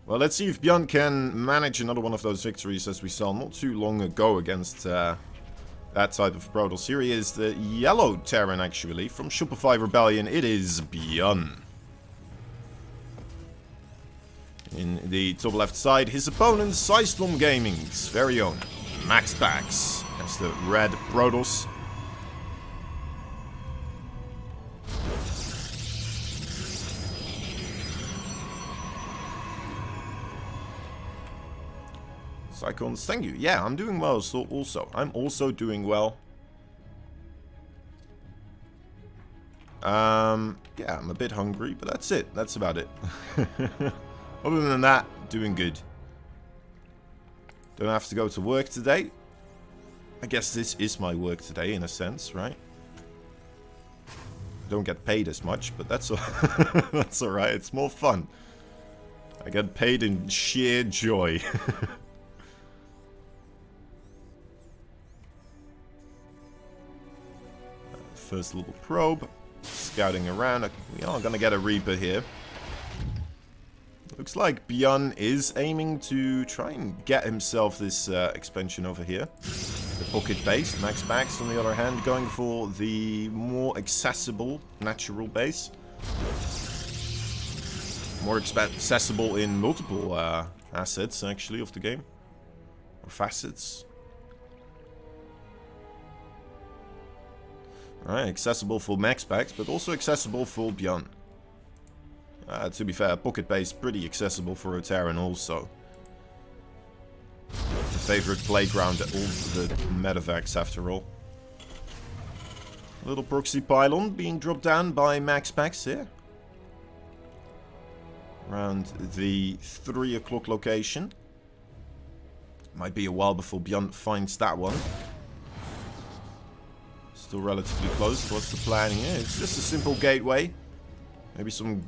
Well, let's see if Byun can manage another one of those victories as we saw not too long ago against that type of Protoss. Here he is, the yellow Terran actually, from Shopify Rebellion. It is Byun. In the top left side, his opponent, System Gaming's very own MAXPAX. That's the red Protoss. Icons, thank you. Yeah, I'm doing well. So I'm also doing well. Yeah, I'm a bit hungry, but that's it. That's about it. Other than that, doing good. Don't have to go to work today. I guess this is my work today in a sense, right? Don't get paid as much, but that's that's all right. It's more fun. I get paid in sheer joy. First little probe, scouting around. We are gonna get a Reaper here. Looks like Byun is aiming to try and get himself this expansion over here. The pocket base. MAXPAX, on the other hand, going for the more accessible natural base. More accessible in multiple assets, actually, of the game. Or facets. Alright, accessible for MAXPAX, but also accessible for Byun. To be fair, pocket base pretty accessible for a Terran also. The favorite playground of the medevacs after all. Little proxy pylon being dropped down by MAXPAX here. Around the 3 o'clock location. Might be a while before Byun finds that one. Still relatively close. What's the plan here? It's just a simple gateway. Maybe some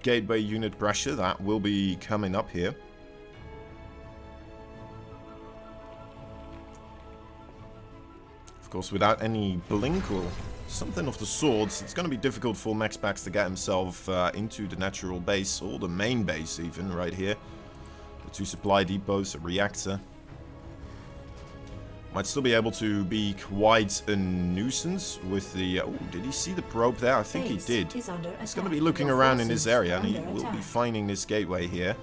gateway unit pressure. That will be coming up here. Of course, without any blink or something of the sorts, it's going to be difficult for MAXPAX to get himself into the natural base, or the main base even, right here. The 2 supply depots, a reactor. Might still be able to be quite a nuisance with the... oh, did he see the probe there? I think he did. He's going to be looking around in this area, and he will be finding this gateway here.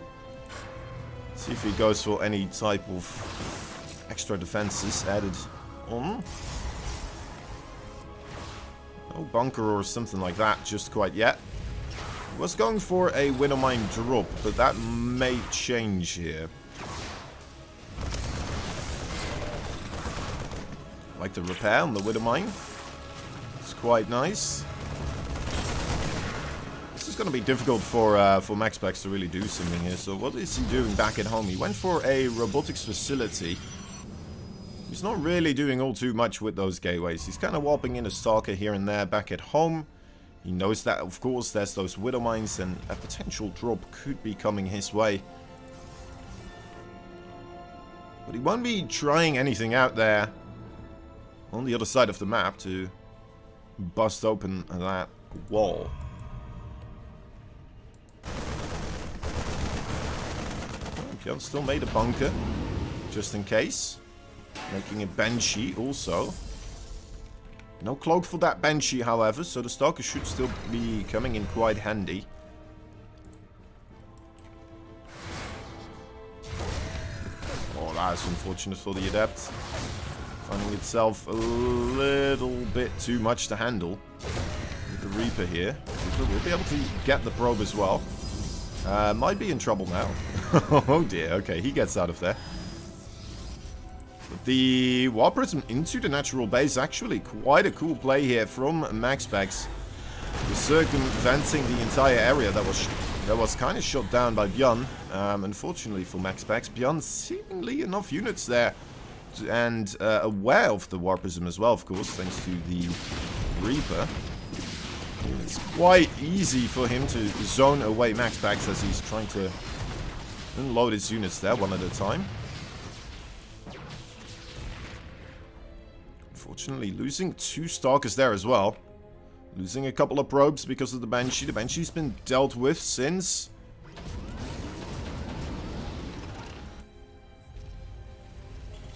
Let's see if he goes for any type of extra defenses added on. No bunker or something like that just quite yet. He was going for a Widowmine drop, but that may change here. Like the repair on the Widowmine. It's quite nice. This is going to be difficult for MAXPAX to really do something here. So what is he doing back at home? He went for a robotics facility. He's not really doing all too much with those gateways. He's kind of warping in a Stalker here and there back at home. He knows that, of course, there's those Widowmines and a potential drop could be coming his way. But he won't be trying anything out there on the other side of the map to bust open that wall. Okay, still made a bunker, just in case. Making a Banshee also. No cloak for that Banshee, however, so the Stalker should still be coming in quite handy. Oh, that's unfortunate for the Adept. Finding itself a little bit too much to handle with the Reaper here. Reaper will be able to get the probe as well. Might be in trouble now. Oh dear, okay, he gets out of there. But the Warp Prism into the natural base, actually quite a cool play here from MAXPAX. Circumventing the entire area that was kind of shot down by Byun. Unfortunately for MAXPAX, Byun seemingly enough units there. And aware of the Warp Prism as well, of course, thanks to the Reaper. It's quite easy for him to zone away MAXPAX as he's trying to unload his units there one at a time. Unfortunately, losing 2 Stalkers there as well. Losing a couple of probes because of the Banshee. The Banshee's been dealt with since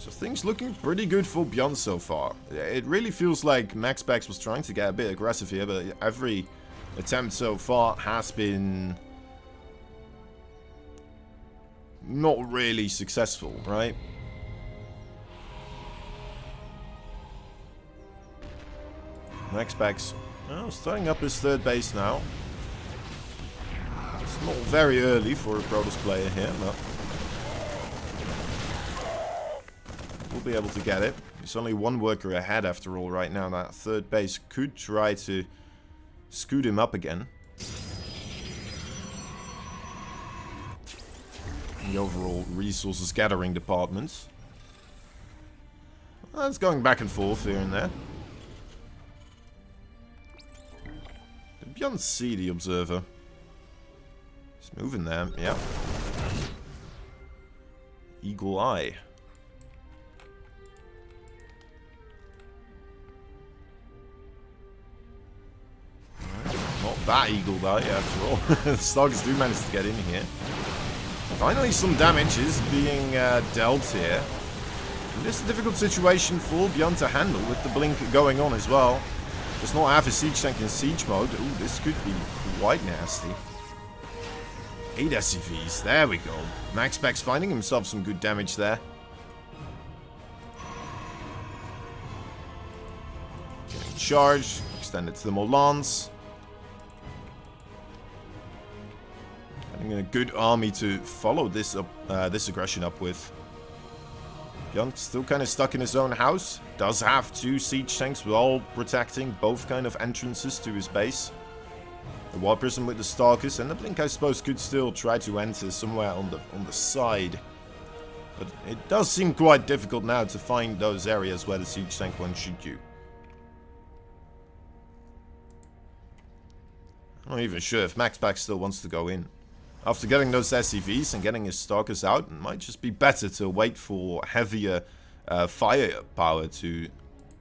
So things looking pretty good for Byun so far. It really feels like MAXPAX was trying to get a bit aggressive here, but every attempt so far has been not really successful, right? MAXPAX starting up his third base now. It's not very early for a Protoss player here, but we'll be able to get it. He's only one worker ahead after all right now. That third base could try to scoot him up again. The overall resources gathering department. Well, it's going back and forth here and there. Did Byun see the observer? He's moving there, yeah. Eagle eye. Not that eagle eye after all. The Starkers do manage to get in here. Finally some damage is being dealt here. And this is a difficult situation for Byun to handle with the blink going on as well. Does not have a siege tank in siege mode. Ooh, this could be quite nasty. 8 SCVs, there we go. MAXPAX finding himself some good damage there. Getting charged, extended to the Molans. Having a good army to follow this up, this aggression up with. Byun still kind of stuck in his own house. Does have 2 siege tanks, with all protecting both kind of entrances to his base. The War Prism with the Starkers, and the Blink I suppose could still try to enter somewhere on the side. But it does seem quite difficult now to find those areas where the siege tank won't shoot you. I'm not even sure if MAXPAX still wants to go in. After getting those SCVs and getting his Starkers out, it might just be better to wait for heavier firepower to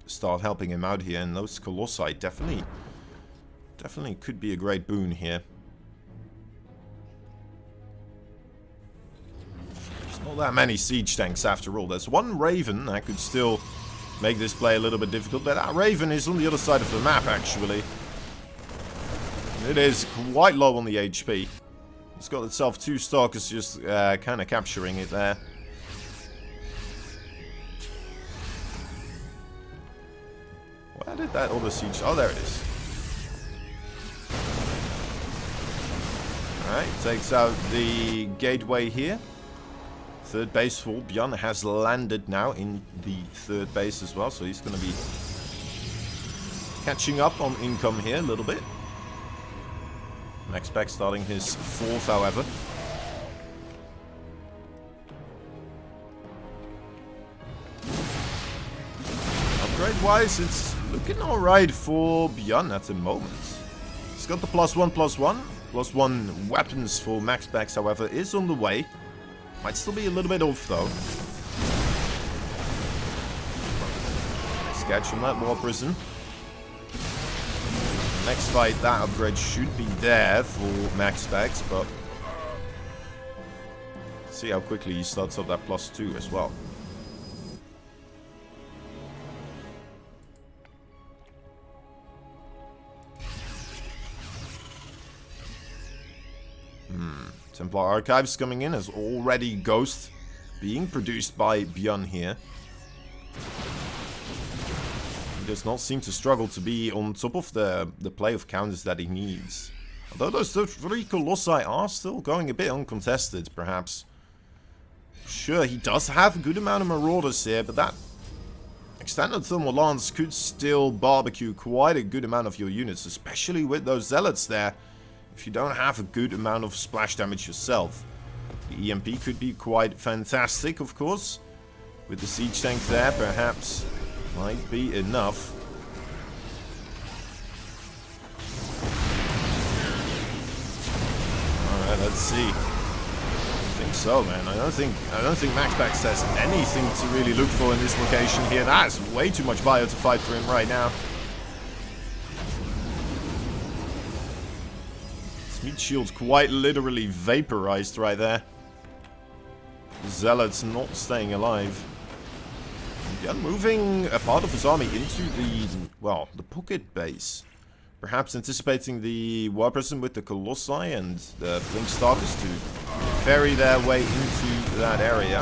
start helping him out here. And those Colossi definitely could be a great boon here. There's not that many siege tanks after all. There's one Raven that could still make this play a little bit difficult, but that Raven is on the other side of the map actually. It is quite low on the HP. It's got itself 2 Stalkers just kind of capturing it there. Where did that other siege... Oh, there it is. Alright, takes out the gateway here. Third base for Byun has landed now in the third base as well, so he's going to be catching up on income here a little bit. MAXPAX starting his 4th, however. Upgrade-wise, it's looking alright for Byun at the moment. He's got the +1/+1. +1 weapons for MAXPAX, however, is on the way. Might still be a little bit off, though. Sketch on that War Prison. Next fight, that upgrade should be there for MAXPAX, but let's see how quickly he starts up that +2 as well. Templar Archives coming in as already Ghost being produced by Byun here. He does not seem to struggle to be on top of the play of counters that he needs. Although those 3 Colossi are still going a bit uncontested, perhaps. Sure, he does have a good amount of Marauders here, but that extended thermal lance could still barbecue quite a good amount of your units, especially with those Zealots there. If you don't have a good amount of splash damage yourself. The EMP could be quite fantastic, of course. With the siege tank there, perhaps might be enough. Alright, let's see. I think so, man. I don't think MAXPAX has anything to really look for in this location here. That's way too much bio to fight for him right now. Meat shield's quite literally vaporized right there. The Zealot's not staying alive. Byun moving a part of his army into the, well, the pocket base. Perhaps anticipating the War Prism with the Colossi and the Blink Stalkers to ferry their way into that area.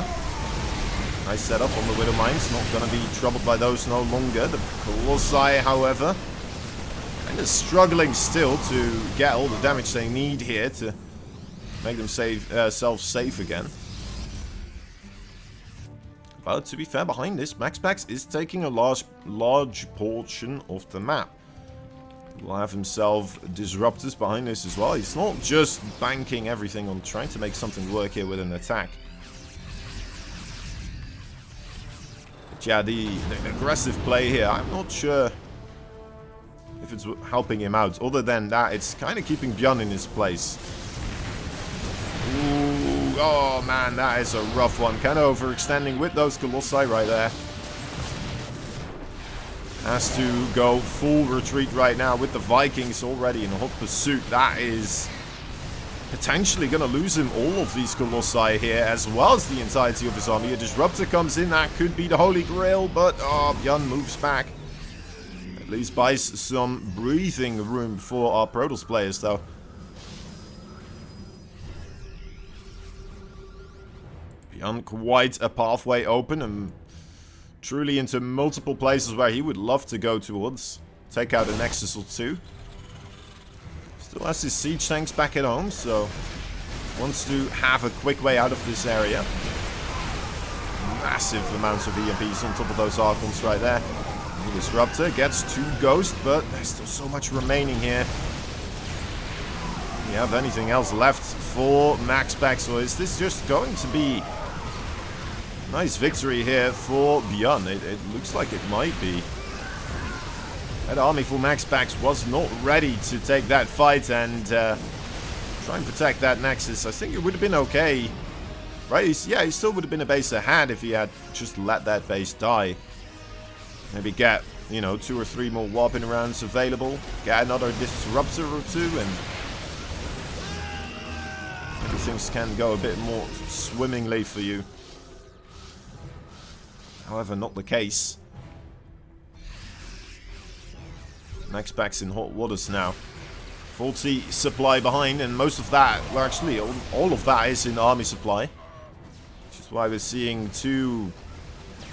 Nice setup on the Widow Mines, not going to be troubled by those no longer. The Colossi, however, kind of struggling still to get all the damage they need here to make themselves safe again. But to be fair, behind this, MAXPAX is taking a large portion of the map. Will have himself disruptors behind this as well. He's not just banking everything on trying to make something work here with an attack. But yeah, the aggressive play here, I'm not sure if it's helping him out. Other than that, it's kind of keeping Byun in his place. Ooh, oh man, that is a rough one. Kind of overextending with those Colossi right there. Has to go full retreat right now with the Vikings already in hot pursuit. That is potentially going to lose him all of these Colossi here, as well as the entirety of his army. A Disruptor comes in, that could be the Holy Grail, but Byun moves back. At least buys some breathing room for our Protoss players, though. Byun quite a pathway open and truly into multiple places where he would love to go towards. Take out a Nexus or two. Still has his siege tanks back at home, so wants to have a quick way out of this area. Massive amounts of EMPs on top of those Archons right there. The Disruptor gets 2 Ghosts, but there's still so much remaining here. Do you have anything else left for MAXPAX, or is this just going to be nice victory here for Byun? It looks like it might be. That army for MAXPAX was not ready to take that fight and try and protect that Nexus. I think it would have been okay. Right? Yeah, he still would have been a base ahead if he had just let that base die. Maybe get, you know, 2 or 3 more warping rounds available. Get another Disruptor or 2 and maybe things can go a bit more swimmingly for you. However, not the case. MAXPAX in hot waters now. Faulty supply behind, and most of that, well actually all of that is in army supply. Which is why we're seeing 2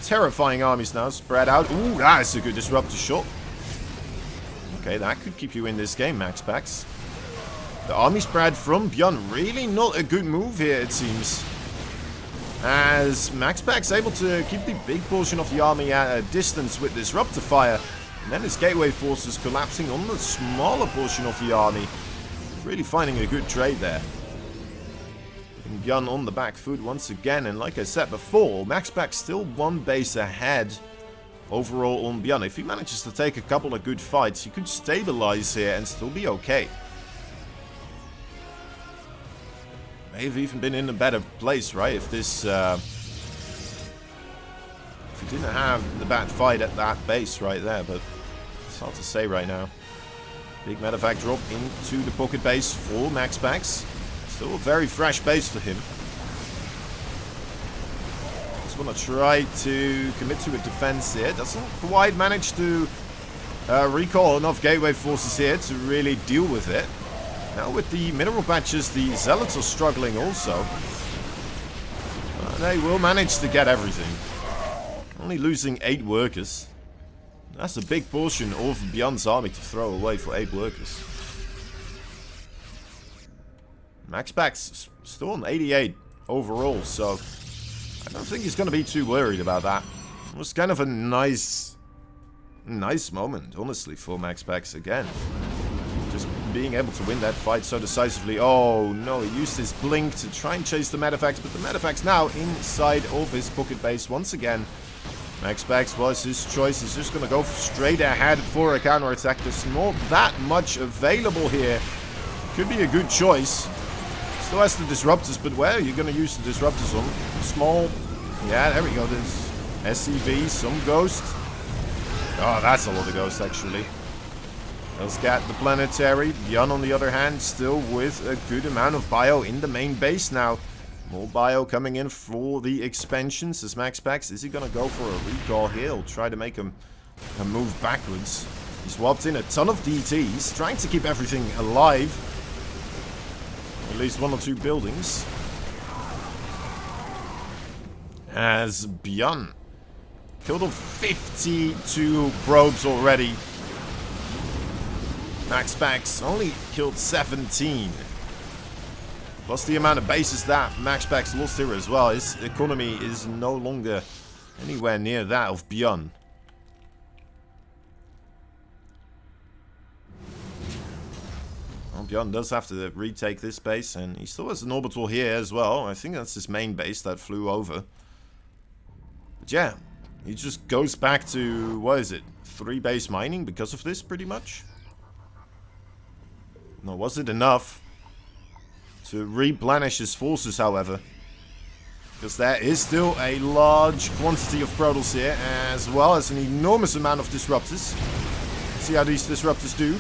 terrifying armies now spread out. Ooh, that is a good Disruptor shot. Okay, that could keep you in this game, MAXPAX. The army spread from Byun, really not a good move here, it seems. As MAXPAX able to keep the big portion of the army at a distance with Disruptor fire. And then his Gateway forces collapsing on the smaller portion of the army. Really finding a good trade there. And Byun on the back foot once again. And like I said before, MAXPAX still 1 base ahead overall on Byun. If he manages to take a couple of good fights, he could stabilize here and still be okay. May have even been in a better place, right? If this, if he didn't have the bad fight at that base right there, but it's hard to say right now. Big medevac drop into the pocket base for MAXPAX. Still a very fresh base for him. Just want to try to commit to a defense here. Doesn't quite manage to recall enough Gateway forces here to really deal with it. Now with the mineral patches, the Zealots are struggling also. They will manage to get everything. Only losing 8 workers. That's a big portion of Byun's army to throw away for 8 workers. MAXPAX still on 88 overall, so I don't think he's going to be too worried about that. It was kind of a nice moment, honestly, for MAXPAX again. Just being able to win that fight so decisively. Oh no, he used his blink to try and chase the medevacs, but the medevacs now inside of his pocket base once again. MAXPAX was his choice. He's just going to go straight ahead for a counterattack. There's not that much available here. Could be a good choice. Still has the Disruptors, but where are you going to use the Disruptors on? Small. Yeah, there we go. There's SCV, some Ghost. Oh, that's a lot of Ghost actually. Let's get the Planetary. Byun, on the other hand, still with a good amount of bio in the main base now. More bio coming in for the expansions as MAXPAX. Is he going to go for a recall here or try to make a move backwards? He swapped in a ton of DTs, trying to keep everything alive. At least 1 or 2 buildings. As Byun killed off 52 probes already. MAXPAX only killed 17. Plus the amount of bases that MAXPAX lost here as well. His economy is no longer anywhere near that of Byun. Well, Byun does have to retake this base, and he still has an orbital here as well. I think that's his main base that flew over. But yeah, he just goes back to, what is it, 3 base mining because of this, pretty much? No, was it enough to replenish his forces, however? Because there is still a large quantity of Protoss here, as well as an enormous amount of Disruptors. Let's see how these Disruptors do.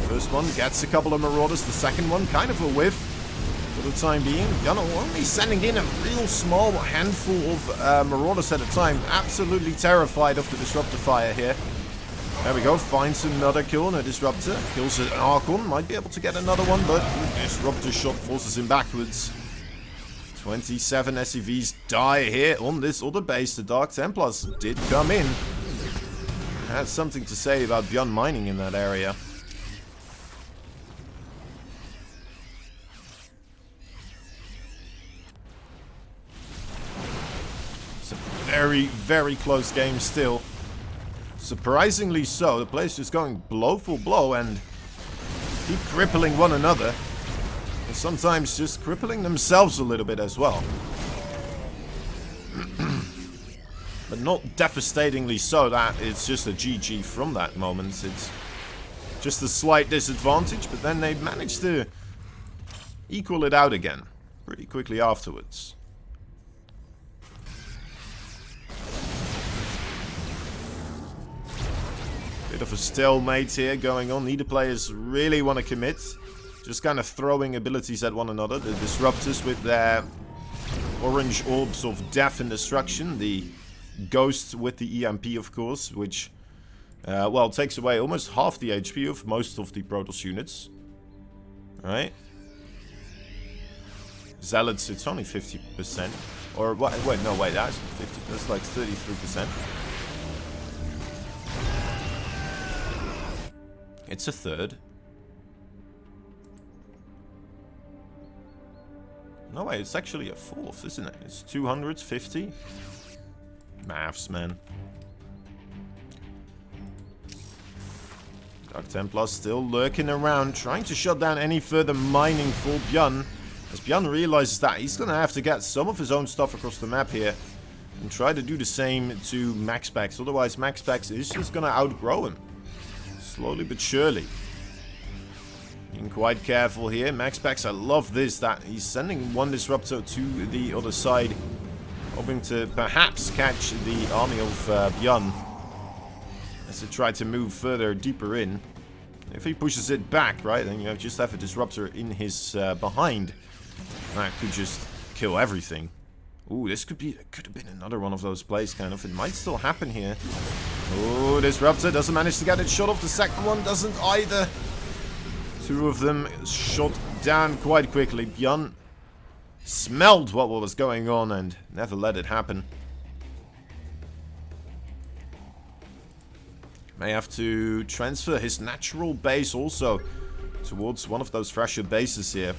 First one gets a couple of Marauders, the second one kind of a whiff for the time being. Byun only sending in a real small handful of Marauders at a time. Absolutely terrified of the Disruptor fire here. There we go, finds another kill on a Disruptor. Kills an Archon, might be able to get another one, but Disruptor shot forces him backwards. 27 SCVs die here on this other base. The Dark Templars did come in. Had something to say about Byun mining in that area. It's a very, very close game still. Surprisingly so, the players just going blow for blow and keep crippling one another. And sometimes just crippling themselves a little bit as well. But not devastatingly so that it's just a GG from that moment. It's just a slight disadvantage, but then they managed to equal it out again pretty quickly afterwards. Bit of a stalemate here going on. Neither players really want to commit. Just kind of throwing abilities at one another. The Disruptors with their orange orbs of death and destruction. The Ghost with the EMP, of course, which, well, takes away almost half the HP of most of the Protoss units. Right? Zealots, it's only 50%. Or, wait, no, wait, that's 50. That's like 33%. It's a third. No way, it's actually a fourth, isn't it? It's 250. Maths, man. Dark Templar still lurking around, trying to shut down any further mining for Byun. As Byun realizes that he's gonna have to get some of his own stuff across the map here. And try to do the same to MAXPAX. Otherwise, MAXPAX is just gonna outgrow him. Slowly but surely. Being quite careful here. MAXPAX, I love this, that he's sending one Disruptor to the other side, hoping to perhaps catch the army of Byun as they try to move further, deeper in. If he pushes it back, right, then you just have a Disruptor in his behind. That could just kill everything. Ooh, this could have been another one of those plays, kind of. It might still happen here. Oh, Disruptor doesn't manage to get it shot off. The second one doesn't either. 2 of them shot down quite quickly. Byun smelled what was going on and never let it happen. May have to transfer his natural base also towards one of those fresher bases here.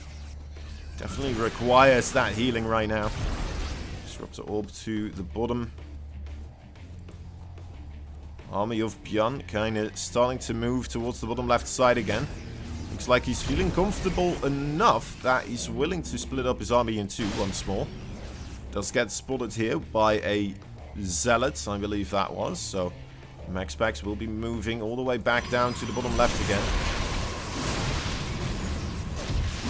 Definitely requires that healing right now. Disruptor orb to the bottom. Army of Byun kind of starting to move towards the bottom left side again. Looks like he's feeling comfortable enough that he's willing to split up his army in 2 once more. Does get spotted here by a Zealot, I believe that was. So MAXPAX will be moving all the way back down to the bottom left again.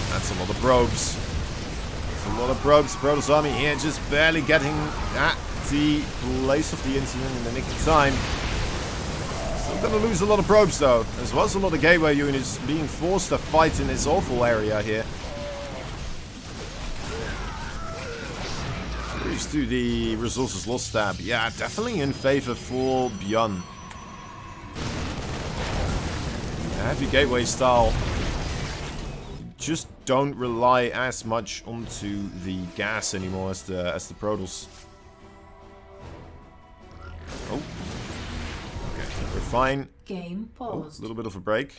That's a lot of probes. That's a lot of probes. Protoss army here just barely getting at the place of the incident in the nick of time. Still gonna lose a lot of probes though, as well as a lot of gateway units being forced to fight in this awful area here. regards to the resources lost tab, yeah, definitely in favor for Byun. Heavy gateway style. Just don't rely as much onto the gas anymore as the Protoss. Oh. Okay, we're fine. Game paused. A little bit of a break.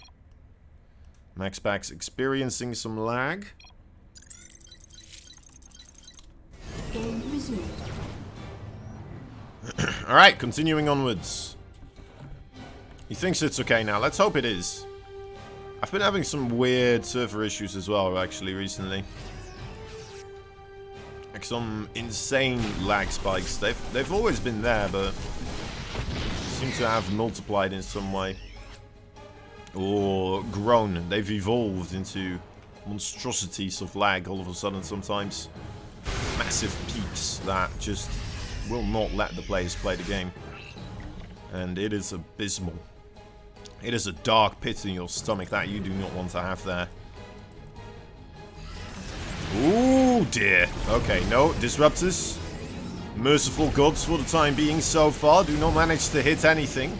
MAXPAX experiencing some lag. Game resumed. Alright, continuing onwards. He thinks it's okay now. Let's hope it is. I've been having some weird server issues as well, actually, recently. Like some insane lag spikes. They've always been there, but seem to have multiplied in some way. Or grown. They've evolved into monstrosities of lag all of a sudden sometimes. Massive peaks that just will not let the players play the game. And it is abysmal. It is a dark pit in your stomach that you do not want to have there. Ooh, dear. Okay, no, disruptors. Merciful gods for the time being so far. Do not manage to hit anything.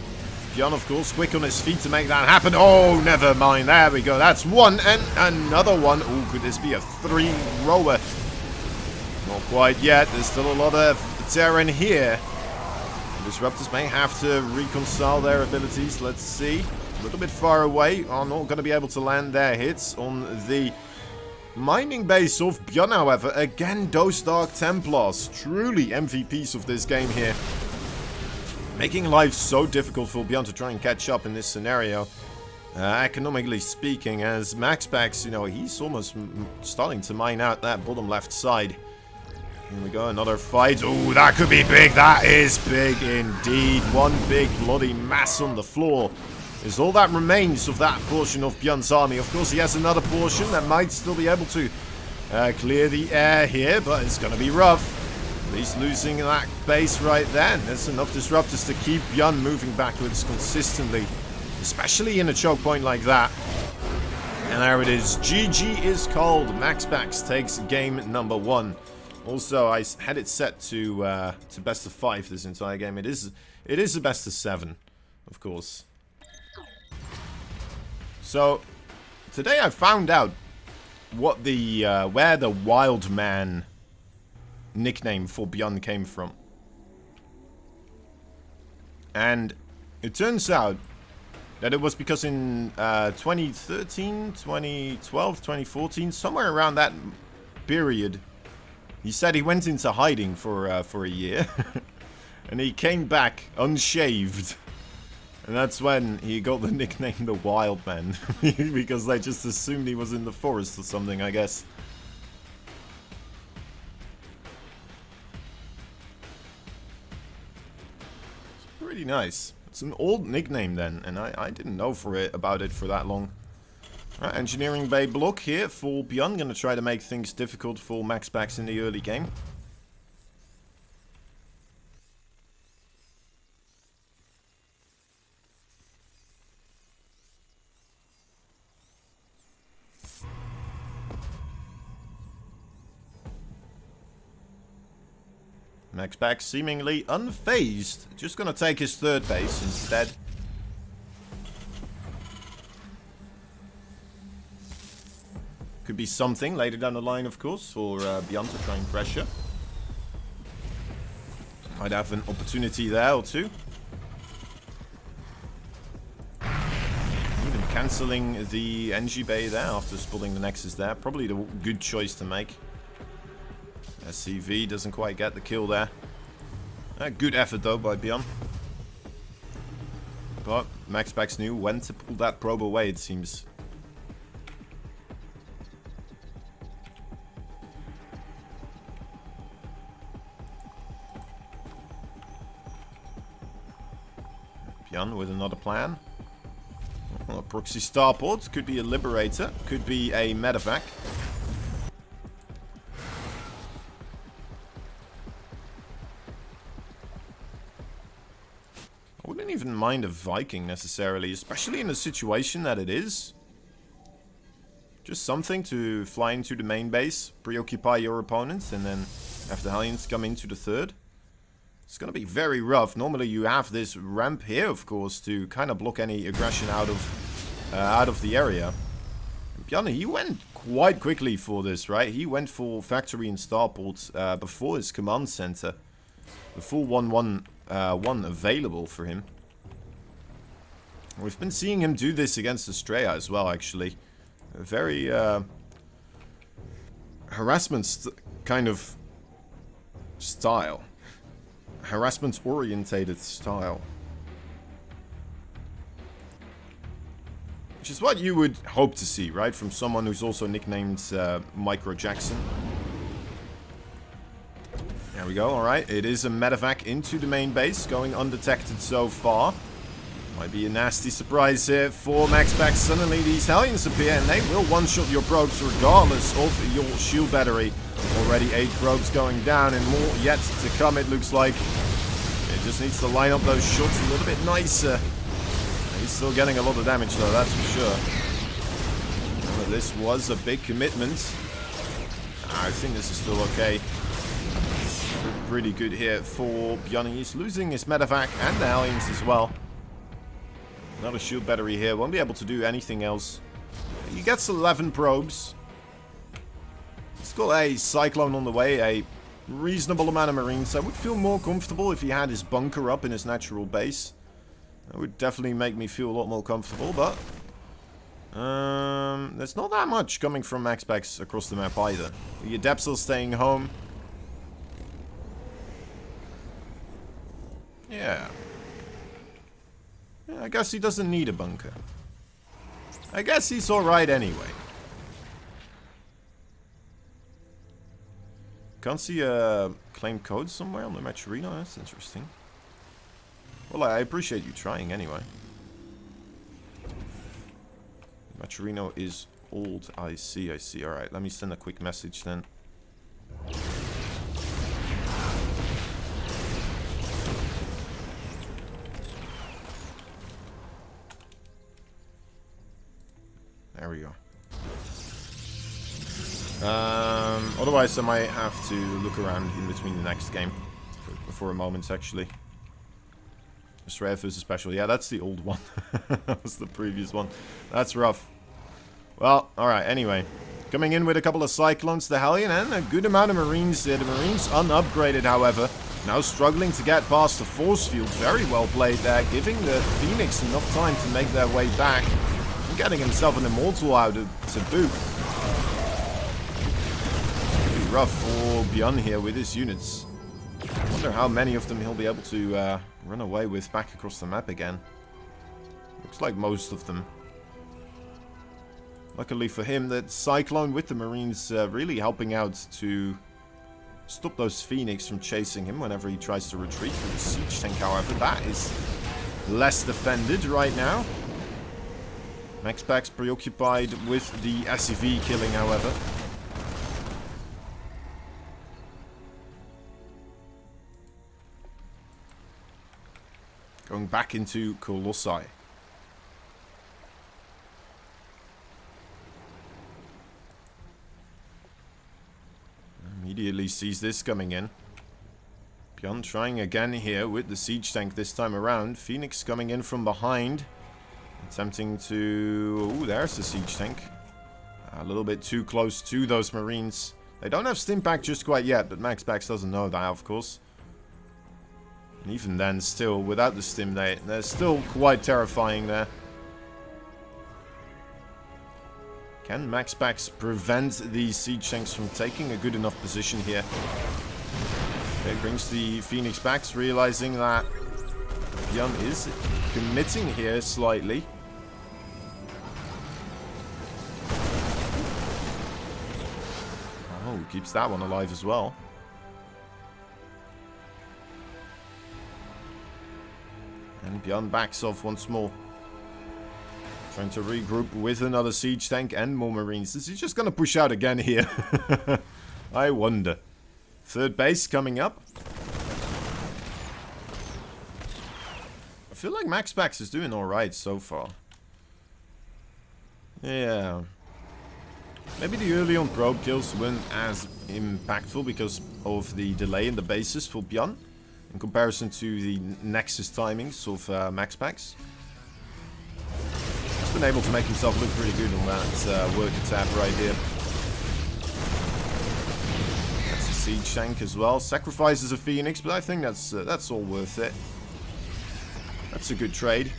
Byun, of course, quick on his feet to make that happen. Oh, never mind. There we go. That's one and another one. Oh, could this be a three-rower? Not quite yet. There's still a lot of terrain here. Disruptors may have to reconcile their abilities. Let's see. A little bit far away. Are not going to be able to land their hits on the mining base of Byun, however. Again, those Dark Templars. Truly MVPs of this game here. Making life so difficult for Byun to try and catch up in this scenario. Economically speaking, as MAXPAX, you know, he's almost starting to mine out that bottom left side. Here we go, another fight. Oh, that could be big. That is big indeed. One big bloody mass on the floor is all that remains of that portion of Byun's army. Of course, he has another portion that might still be able to clear the air here, but it's going to be rough. He's losing that base right then. There's enough disruptors to keep Byun moving backwards consistently, especially in a choke point like that. And there it is. GG is called. MAXPAX takes game number 1. Also, I had it set to best of 5 this entire game. It is a best of 7, of course. So today I found out what the where the Wild Man nickname for Byun came from, and it turns out that it was because in 2013, 2012, 2014, somewhere around that period. He said he went into hiding for a year, and he came back unshaved, and that's when he got the nickname the Wild Man, because they just assumed he was in the forest or something, I guess. It's pretty nice. It's an old nickname then, and I didn't know about it for that long. Alright, engineering bay block here for Byun. Gonna try to make things difficult for MAXPAX in the early game. MAXPAX seemingly unfazed. Just gonna take his third base instead. Could be something later down the line, of course, for Byun to try and pressure. Might have an opportunity there or two. Even cancelling the NG bay there after spotting the Nexus there. Probably the good choice to make. SCV doesn't quite get the kill there. Good effort though by Byun. But MAXPAX knew when to pull that probe away, it seems. Byun with another plan. Well, a proxy starport, could be a liberator, could be a medevac. I wouldn't even mind a Viking necessarily, especially in the situation that it is. Just something to fly into the main base, preoccupy your opponents, and then After Hellions come into the third. It's going to be very rough. Normally you have this ramp here, of course, to kind of block any aggression out of the area. Byun, he went quite quickly for this, right? He went for factory and starport before his command center. The full 1-1 available for him. We've been seeing him do this against Astrea as well, actually. A very harassment kind of style. Harassment-orientated style. Which is what you would hope to see, right? From someone who's also nicknamed Micro Jackson. There we go, alright. It is a medevac into the main base, going undetected so far. Might be a nasty surprise here for MAXPAX. Suddenly these Hellions appear and they will one-shot your probes regardless of your shield battery. Already 8 probes going down and more yet to come, it looks like. It just needs to line up those shots a little bit nicer. He's still getting a lot of damage though, that's for sure. Well, this was a big commitment. I think this is still okay. Pretty good here for Byun. He's losing his medevac and the Hellions as well. Another shield battery here. Won't be able to do anything else. He gets 11 probes. He's got a Cyclone on the way. A reasonable amount of Marines. I would feel more comfortable if he had his bunker up in his natural base. That would definitely make me feel a lot more comfortable. But there's not that much coming from MAXPAX across the map either. The Adepts are staying home. Yeah. I guess he doesn't need a bunker. I guess he's alright anyway. Can't see a claimed code somewhere on the match arena? That's interesting. Well, I appreciate you trying anyway. Match arena is old. I see. Alright, let me send a quick message then. There we go. Otherwise I might have to look around in between the next game for a moment, actually. Astrea versus Special. Yeah, that's the old one. That was the previous one. That's rough. Well, alright, anyway. Coming in with a couple of Cyclones, the Hellion, and a good amount of Marines there. The Marines unupgraded, however. Now struggling to get past the force field. Very well played there, giving the Phoenix enough time to make their way back. Getting himself an Immortal out to boot. It's pretty rough for Byun here with his units. I wonder how many of them he'll be able to run away with back across the map again. Looks like most of them. Luckily for him, that Cyclone with the Marines really helping out to stop those Phoenix from chasing him whenever he tries to retreat through the siege tank. However, that is less defended right now. MAXPAX preoccupied with the SCV killing, however. Going back into Colossi. Immediately sees this coming in. Byun trying again here with the siege tank this time around. Phoenix coming in from behind. Attempting to... Ooh, there's the siege tank. A little bit too close to those Marines. They don't have Stimpack just quite yet, but MAXPAX doesn't know that, of course. And even then, still, without the Stim, they're still quite terrifying there. Can MAXPAX prevent these siege tanks from taking a good enough position here? It brings the Phoenix back, realizing that Byun is committing here slightly. Oh, keeps that one alive as well. And Byun backs off once more. Trying to regroup with another siege tank and more Marines. Is he just going to push out again here? I wonder. Third base coming up. I feel like MAXPAX is doing alright so far. Yeah. Maybe the early on probe kills weren't as impactful because of the delay in the bases for Byun in comparison to the Nexus timings of MAXPAX. He's been able to make himself look pretty good on that worker tab right here. That's a siege tank as well. Sacrifices a Phoenix, but I think that's all worth it. That's a good trade.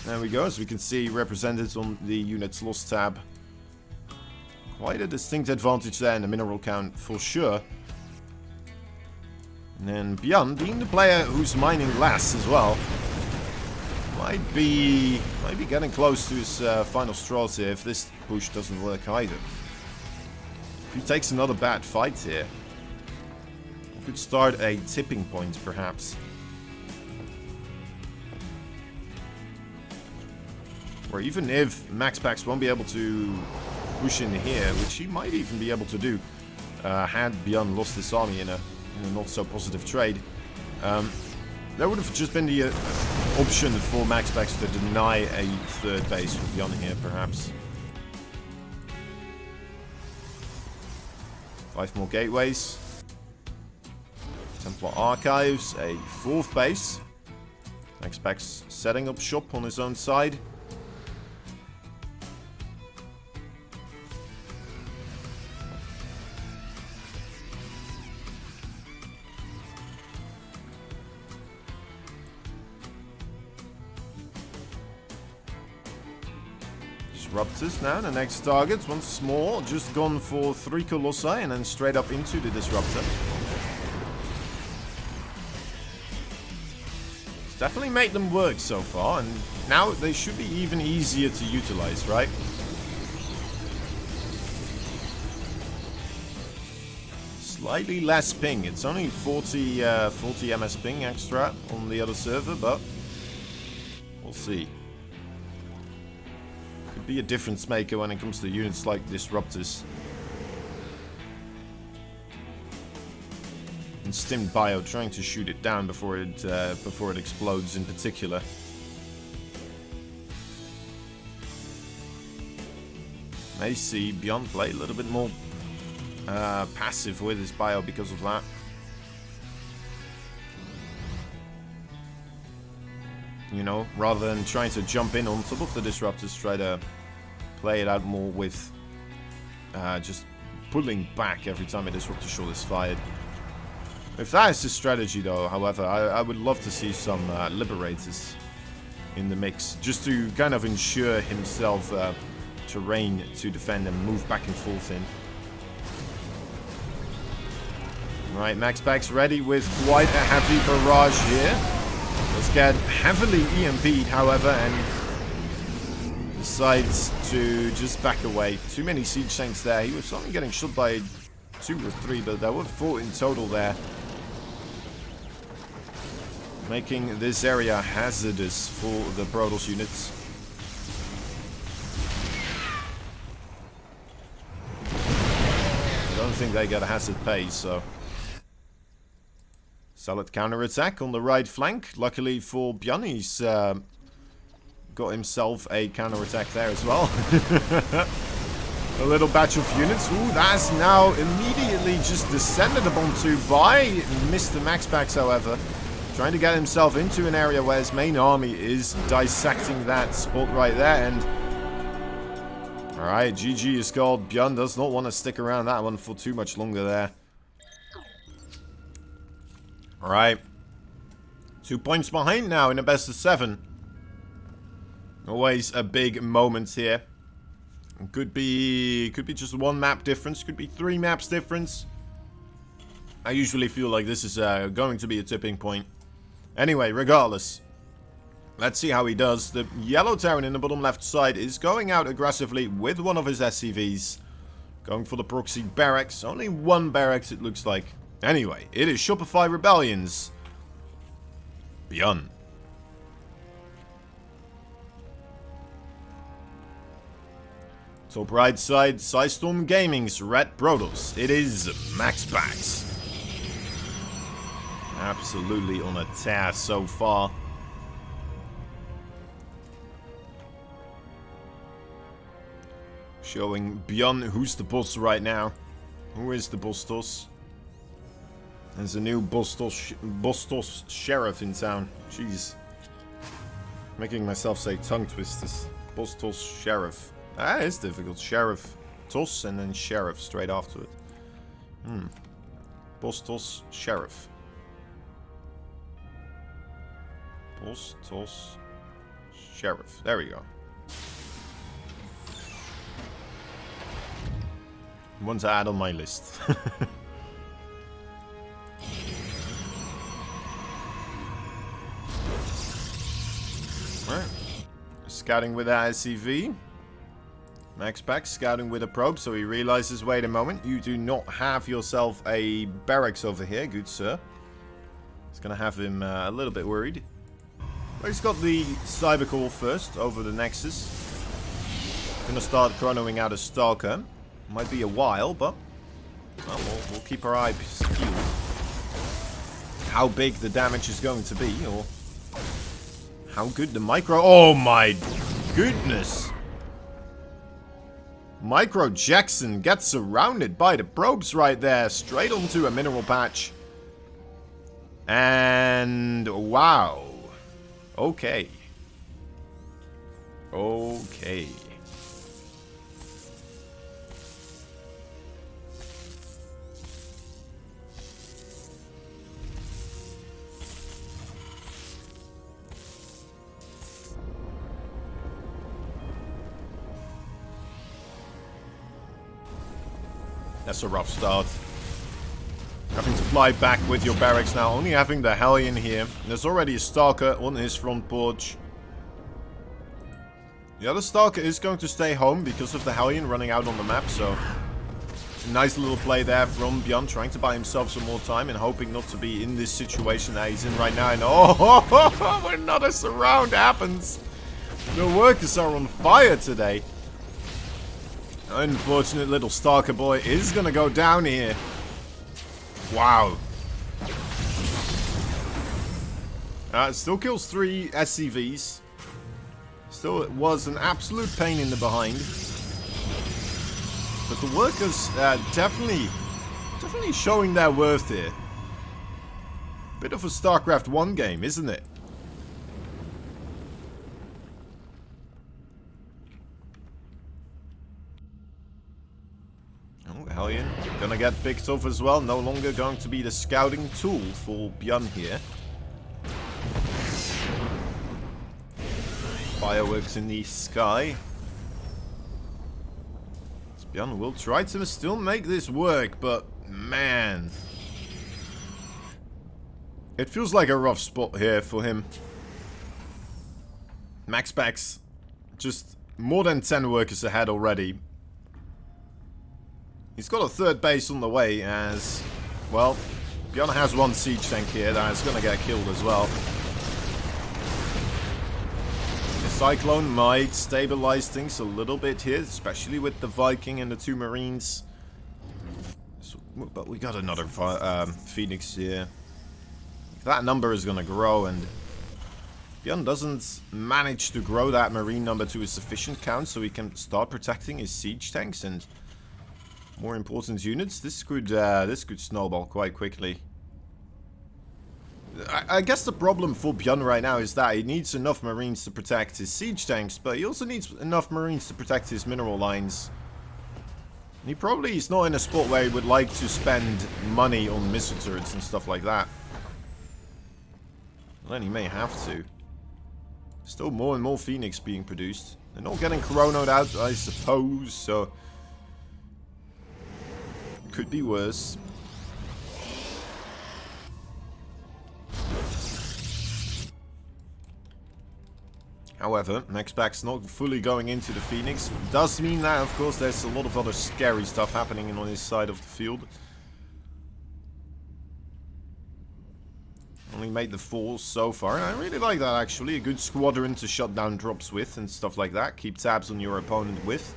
There we go, as we can see represented on the units lost tab. Quite a distinct advantage there in the mineral count for sure. And then Byun, being the player who's mining less as well, might be getting close to his final straws here if this push doesn't work either. If he takes another bad fight here, he could start a tipping point perhaps. Or even if MAXPAX won't be able to push in here, which he might even be able to do, had Byun lost his army in a not so positive trade, there would have just been the option for MAXPAX to deny a third base for Byun here, perhaps. 5 more gateways. Templar Archives, a 4th base. MAXPAX setting up shop on his own side. Disruptors now, the next target, once more, just gone for 3 Colossi and then straight up into the Disruptor. It's definitely made them work so far, and now they should be even easier to utilize, right? Slightly less ping, it's only 40 MS ping extra on the other server, but we'll see. Be a difference maker when it comes to units like Disruptors. And Stimmed Bio trying to shoot it down before it explodes in particular. May see Byun play a little bit more passive with his bio because of that. You know, rather than trying to jump in on top of the Disruptors, try to play it out more with just pulling back every time a Disruptor shot is fired. If that is his strategy though, however, I would love to see some Liberators in the mix, just to kind of ensure himself terrain to defend and move back and forth in. Right, MAXPAX ready with quite a heavy barrage here. Let's get heavily EMP'd, however, and decides to just back away. Too many siege tanks there. He was only getting shot by 2 or 3, but there were 4 in total there. Making this area hazardous for the Protoss units. I don't think they got a hazard pay, so... Solid counter-attack on the right flank. Luckily for Byun, he's got himself a counter-attack there as well. A little batch of units. Ooh, that's now immediately just descended upon by Mr. MAXPAX, however. Trying to get himself into an area where his main army is dissecting that spot right there. And alright, GG is called. Byun does not want to stick around that one for too much longer there. Alright. 2 points behind now in a best of 7. Always a big moment here. Could be just 1 map difference. Could be 3 maps difference. I usually feel like this is going to be a tipping point. Anyway, regardless. Let's see how he does. The yellow Terran in the bottom left side is going out aggressively with one of his SCVs. Going for the proxy barracks. Only 1 barracks it looks like. Anyway, it is Shopify Rebellions. Byun. Top right side, Psystorm Gaming's Red Protoss. It is MAXPAX. Absolutely on a tear so far. Showing Byun who's the boss right now. Who is the Bostos? There's a new Bostos sheriff in town. Jeez. Making myself say tongue twisters. Bostos sheriff. That is difficult. Sheriff. Tos and then sheriff straight after it. Bostos sheriff. Bostos sheriff. There we go. One to add on my list. Alright. Scouting with a SCV. MAXPAX scouting with a probe, so he realizes, wait a moment, you do not have yourself a barracks over here, good sir. It's gonna have him a little bit worried. But he's got the Cybercore first over the Nexus. Gonna start chronoing out a Stalker. Might be a while, but well, we'll keep our eyes peeled. How big the damage is going to be, or how good the micro... Oh my goodness! Micro Jackson gets surrounded by the probes right there, straight onto a mineral patch. And wow. Okay. Okay. That's a rough start. Having to fly back with your barracks now. Only having the Hellion here. There's already a Stalker on his front porch. The other Stalker is going to stay home because of the Hellion running out on the map. So, a nice little play there from Byun. Trying to buy himself some more time and hoping not to be in this situation that he's in right now. And oh, another surround happens. The workers are on fire today. Unfortunate little Stalker boy is gonna go down here. Wow. Still kills 3 SCVs. Still, it was an absolute pain in the behind. But the workers definitely showing their worth here. Bit of a StarCraft 1 game, isn't it? Hellion gonna get picked off as well. No longer going to be the scouting tool for Byun here. Fireworks in the sky. Byun will try to still make this work, but man, it feels like a rough spot here for him. MAXPAX just more than 10 workers ahead already. He's got a third base on the way as, well, Byun has one siege tank here that is going to get killed as well. The Cyclone might stabilize things a little bit here, especially with the Viking and the 2 Marines. So, but we got another Phoenix here. That number is going to grow, and Byun doesn't manage to grow that Marine number to a sufficient count so he can start protecting his siege tanks and more important units. This could snowball quite quickly. I guess the problem for Byun right now is that he needs enough Marines to protect his siege tanks, but he also needs enough Marines to protect his mineral lines. He probably is not in a spot where he would like to spend money on missile turrets and stuff like that. Well, then he may have to. Still more and more Phoenix being produced. They're not getting chronoed out, I suppose, so could be worse. However, MAXPAX not fully going into the Phoenix. Does mean that, of course, there's a lot of other scary stuff happening on his side of the field. Only made the 4 so far. I really like that, actually. A good squadron to shut down drops with and stuff like that. Keep tabs on your opponent with.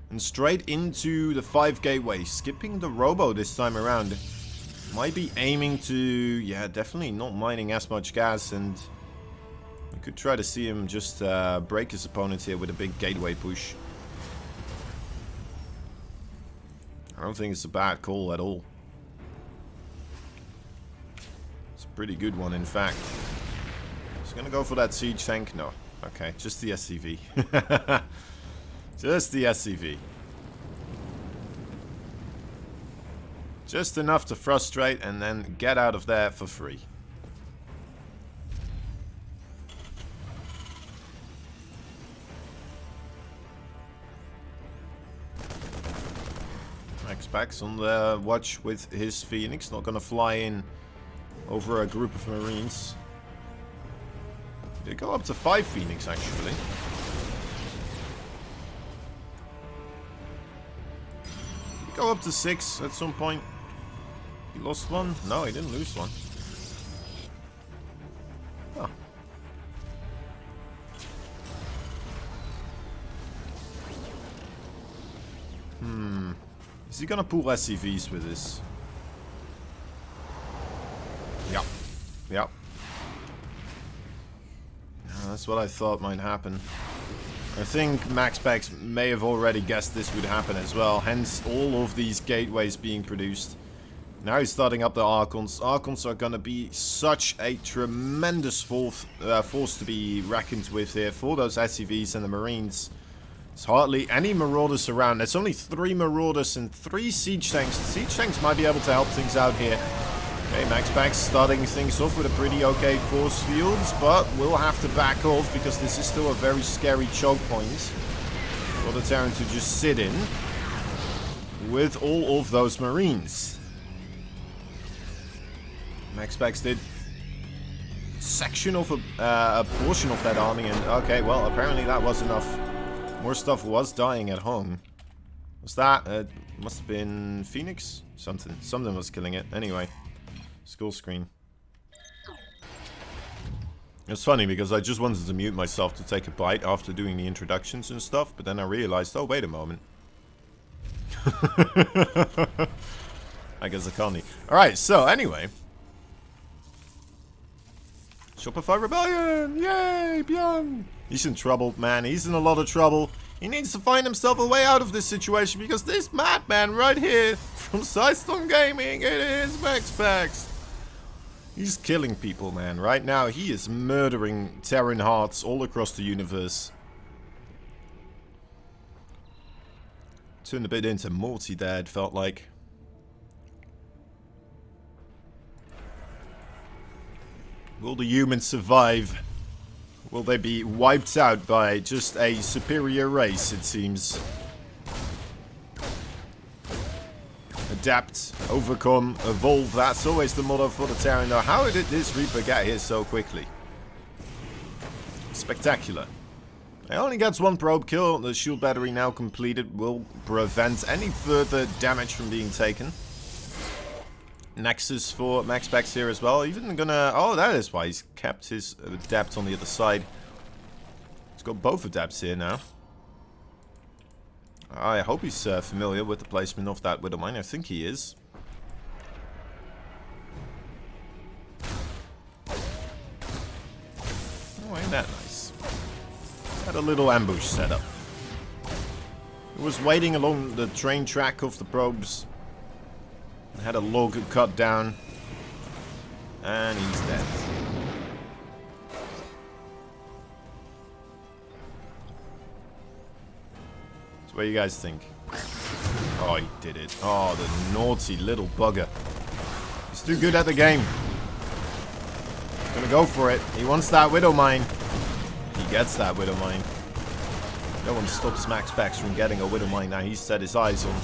And straight into the 5 gateway. Skipping the robo this time around. Might be aiming to... yeah, definitely not mining as much gas. And we could try to see him just break his opponent here with a big gateway push. I don't think it's a bad call at all. It's a pretty good one, in fact. Just gonna go for that siege tank. No. Okay, just the SCV. Just the SCV. Just enough to frustrate and then get out of there for free. MAXPAX on the watch with his Phoenix. Not gonna fly in over a group of Marines. They go up to 5 Phoenix actually. They go up to 6 at some point. He lost one? No, he didn't lose one. Oh. Is he gonna pull SCVs with this? Yep. Yep. That's what I thought might happen. I think MAXPAX may have already guessed this would happen as well. Hence all of these gateways being produced. Now he's starting up the Archons. Archons are going to be such a tremendous force to be reckoned with here for those SCVs and the Marines. There's hardly any Marauders around. There's only 3 Marauders and 3 Siege Tanks. The Siege Tanks might be able to help things out here. Okay, MAXPAX starting things off with a pretty okay force fields, but we'll have to back off because this is still a very scary choke point for the Terran to just sit in with all of those Marines. MAXPAX did section off a portion of that army, and okay, well, apparently that was enough. More stuff was dying at home. Was that? Must have been Phoenix? Something was killing it. Anyway, school screen. It's funny because I just wanted to mute myself to take a bite after doing the introductions and stuff, but then I realized, oh, wait a moment. I guess I can't. Alright, so anyway. Shopify Rebellion! Yay! Byun! He's in trouble, man. He's in a lot of trouble. He needs to find himself a way out of this situation because this madman right here from Sidestorm Gaming, it is MAXPAX. He's killing people, man. Right now, he is murdering Terran hearts all across the universe. Turned a bit into Morty there, it felt like. Will the humans survive? Will they be wiped out by just a superior race, it seems? Adapt, overcome, evolve. That's always the motto for the Terran. Now, how did this Reaper get here so quickly? Spectacular. He only gets 1 probe kill. The shield battery now completed will prevent any further damage from being taken. Nexus for MAXPAX here as well. Even gonna... Oh, that is why he's kept his Adept on the other side. He's got both Adepts here now. I hope he's familiar with the placement of that Widow Mine. I think he is. Oh, ain't that nice. Had a little ambush set up. He was waiting along the train track of the probes. Had a log cut down. And he's dead. So what do you guys think? Oh, he did it. Oh, the naughty little bugger. He's too good at the game. He's gonna go for it. He wants that Widow Mine. He gets that Widow Mine. No one stops MAXPAX from getting a Widow Mine now he's set his eyes on.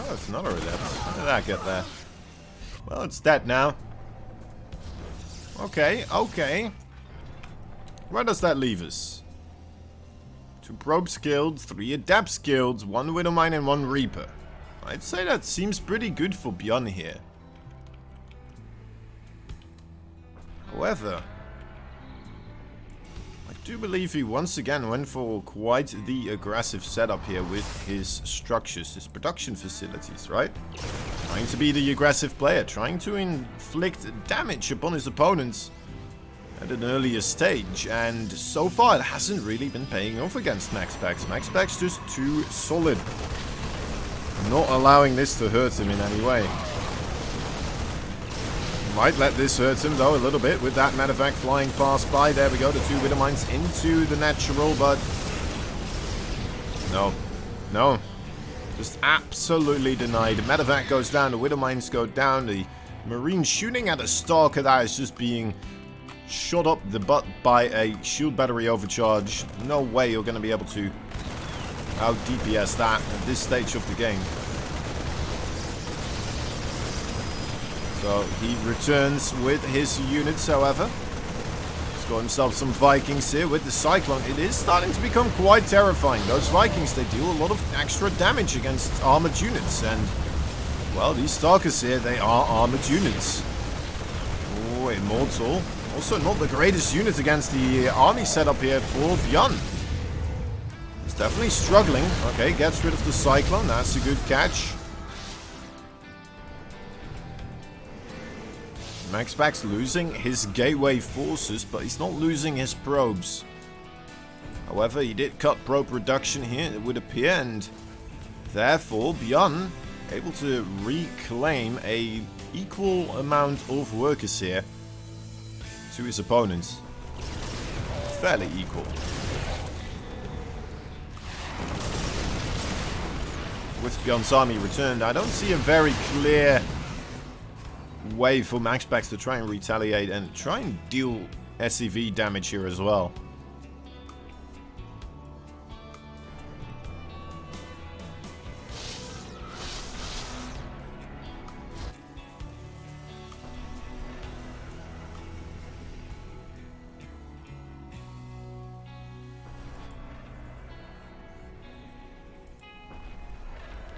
Oh, it's another Adept. How did that get there? Well, it's dead now. Okay, okay. Where does that leave us? 2 probes killed, 3 Adepts killed, 1 Widow Mine and 1 Reaper. I'd say that seems pretty good for Byun here. However, I do believe he once again went for quite the aggressive setup here with his structures, his production facilities, right? Trying to be the aggressive player, trying to inflict damage upon his opponents at an earlier stage, and so far it hasn't really been paying off against MAXPAX. MAXPAX just too solid. Not allowing this to hurt him in any way. Might let this hurt him though a little bit with that medevac flying past by. There we go, the 2 Widow Mines into the natural, but no, just absolutely denied. The medevac goes down, the Widow Mines go down, the Marine shooting at a Stalker that is just being shot up the butt by a shield battery overcharge. No way you're going to be able to out DPS that at this stage of the game. So he returns with his units, however. He's got himself some Vikings here with the Cyclone. It is starting to become quite terrifying. Those Vikings, they deal a lot of extra damage against armored units. And, well, these Stalkers here, they are armored units. Oh, Immortal. Also not the greatest unit against the army setup here for Byun. He's definitely struggling. Okay, gets rid of the Cyclone. That's a good catch. MAXPAX losing his gateway forces, but he's not losing his probes. However, he did cut probe reduction here, it would appear, and therefore Byun able to reclaim a equal amount of workers here to his opponents. Fairly equal. With Byun's army returned, I don't see a very clear way for MAXPAX to try and retaliate and try and deal SCV damage here as well.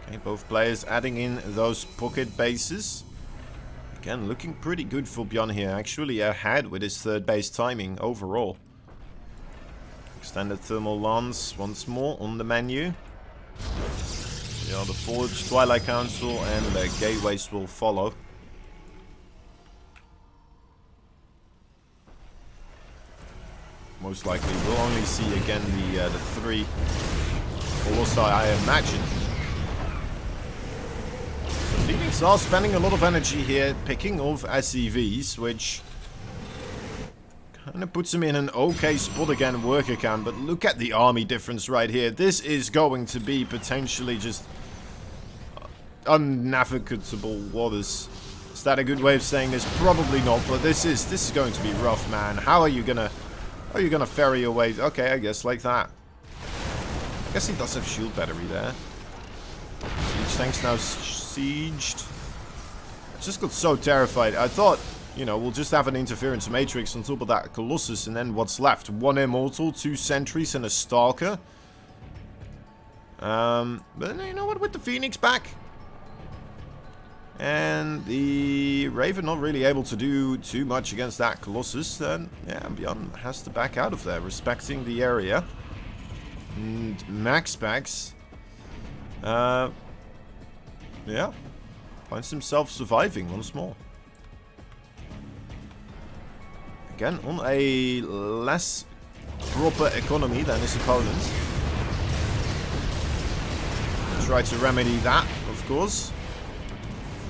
Okay, both players adding in those pocket bases. Again, looking pretty good for Byun here. Actually ahead with his 3rd base timing overall. Extended thermal lance once more on the menu. Yeah, the Forge, Twilight Council, and the gateways will follow. Most likely we'll only see again the 3 Colossi, I imagine. Phoenix are spending a lot of energy here picking off SCVs, which kind of puts him in an okay spot again, worker can. But look at the army difference right here. This is going to be potentially just unnavigable waters. Is that a good way of saying this? Probably not, but this is going to be rough, man. How are you gonna ferry your way? Okay, I guess like that. I guess he does have shield battery there. Siege tanks now sieged. I just got so terrified. I thought, you know, we'll just have an interference matrix on top of that Colossus, and then what's left? 1 Immortal, 2 Sentries, and a Stalker. But you know what? With the Phoenix back, and the Raven not really able to do too much against that Colossus, then yeah, Byun has to back out of there, respecting the area. And MAXPAX, yeah, finds himself surviving once more. Again, on a less proper economy than his opponent. Try to remedy that, of course.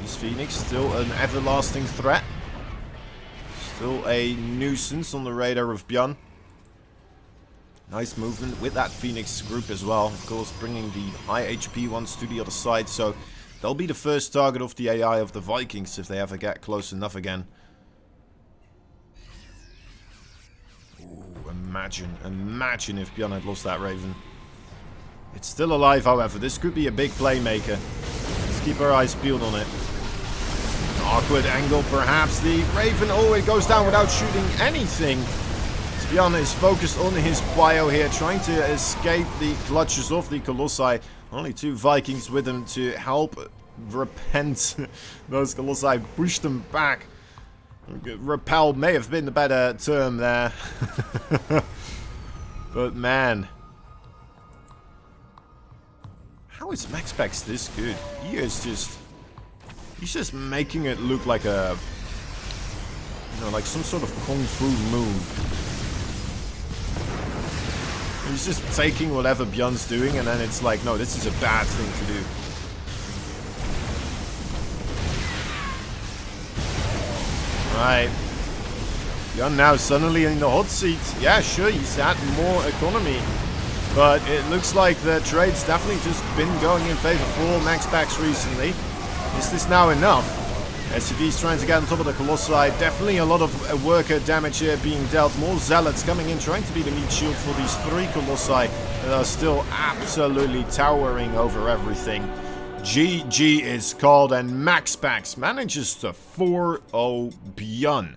This Phoenix, still an everlasting threat. Still a nuisance on the radar of Byun. Nice movement with that Phoenix group as well. Of course, bringing the high HP ones to the other side. So they'll be the first target of the AI of the Vikings if they ever get close enough again. Ooh, imagine if Byun had lost that Raven. It's still alive, however. This could be a big playmaker. Let's keep our eyes peeled on it. An awkward angle, perhaps. The Raven, oh, it goes down without shooting anything. Byun is focused on his bio here, trying to escape the clutches of the Colossi. Only 2 Vikings with him to help repent those Colossi, push them back. Repel may have been the better term there. But man, how is MAXPAX this good? He's just making it look like a, you know, like some sort of kung fu move. He's just taking whatever Byun's doing, and then it's like, no, this is a bad thing to do. Right. Byun now suddenly in the hot seat. Yeah, sure, he's had more economy. But it looks like the trade's definitely just been going in favor for MAXPAX recently. Is this now enough? SCV's trying to get on top of the Colossi. Definitely a lot of worker damage here being dealt. More Zealots coming in, trying to be the meat shield for these 3 Colossi that are still absolutely towering over everything. GG is called, and MAXPAX manages to 4-0 Byun.